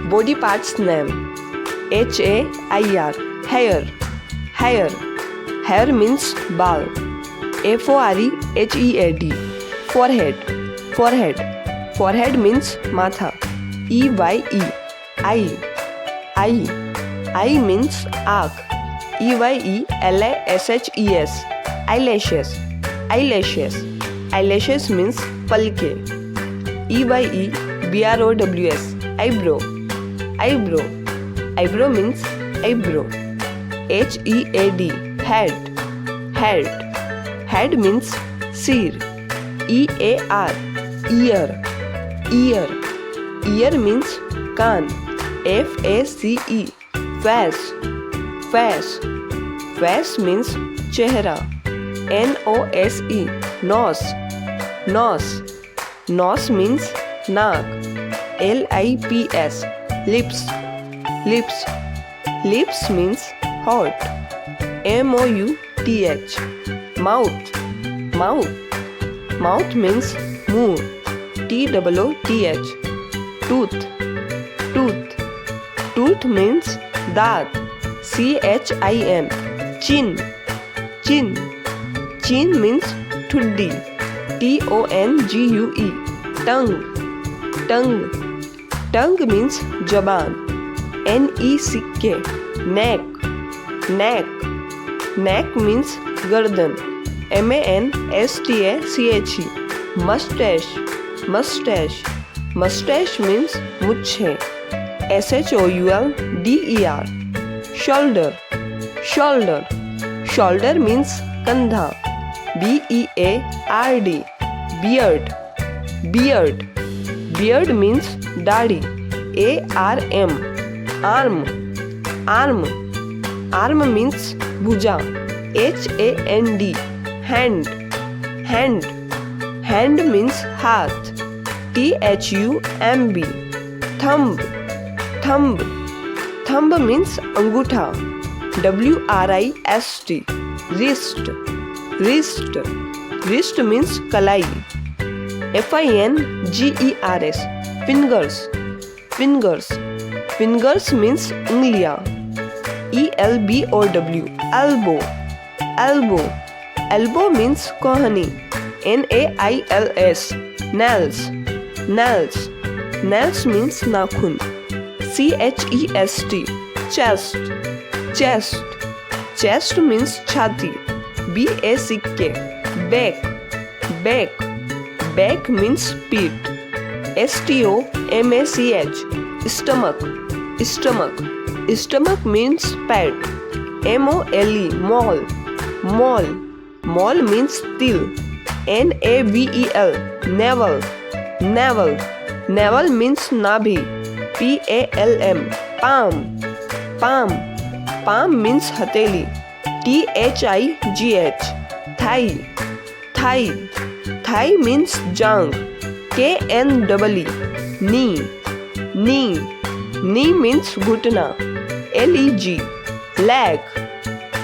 Body parts name. HAIR. Hair. Hair. Hair means ball. FOREHEAD. Forehead. Forehead. Forehead means matha. EYE. Eye. Eye. Eye means arc. EYELISHES. Eyelashes. Eyelashes. Eyelashes means palke. EYEBROWS. Eyebrow. Eyebrow. Eyebrow means eyebrow. HEAD. Head. Head. Head means seer. EAR. Ear. Ear. Ear means कान. FACE. Face. Face. Face means चेहरा. NOSE. Nose. Nose. Nose means नाक. LIPS. Lips. Lips. Lips means hot. MOUTH. Mouth. Mouth. Mouth means muh. TOOTH. Tooth. Tooth. Tooth means daat. CHIN. Chin. Chin. Chin means thuddi. TONGUE. Tongue. Tongue. Tongue means jaban. NECK. Neck. Neck. Neck means gardan. MANSTACHE. Mustache. Mustache. Mustache means मुच्छे. SHOULDER. Shoulder. Shoulder. Shoulder means कंधा. BEARD. Beard. Beard. Beard means दाढ़ी. ARM. Arm. Arm. Arm means भुजा. HAND. Hand. Hand. Hand means हाथ. THUMB. Thumb. Thumb. Thumb means अंगूठा. WRIST. Wrist. Wrist. Wrist means कलाई. FINGERS. Fingers. Fingers. Fingers means उंगलियां. ELBOW. Elbow. Elbow. Elbow means कोहनी. NAILS. Nails. Nails. Nails means नाखून. CHEST. Chest. Chest. Chest means छाती. BACK. Back. Back. Back means पीठ. STOMACH. Stomach. Stomach. Stomach means peट. MOLE. Mole. Mole. Mole means तिल. NAVEL. Navel. Navel. Navel means नाभि. PALM. Palm. Palm. Palm means हथेली. THIGH. Thigh. Thigh. Thigh means जांघ. KNEE. Knee. Knee. Knee means घुटना. LEG. Leg.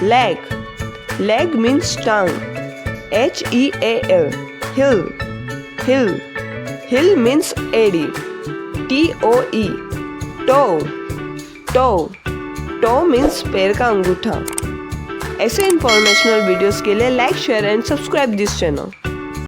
Leg. Leg means टांग. HEAL. Hill. Hill. Hill means एड़ी. TOE. Toe. Toe. Toe means पैर का अंगूठा. ऐसे इंफॉर्मेशनल वीडियोस के लिए like share and subscribe this channel.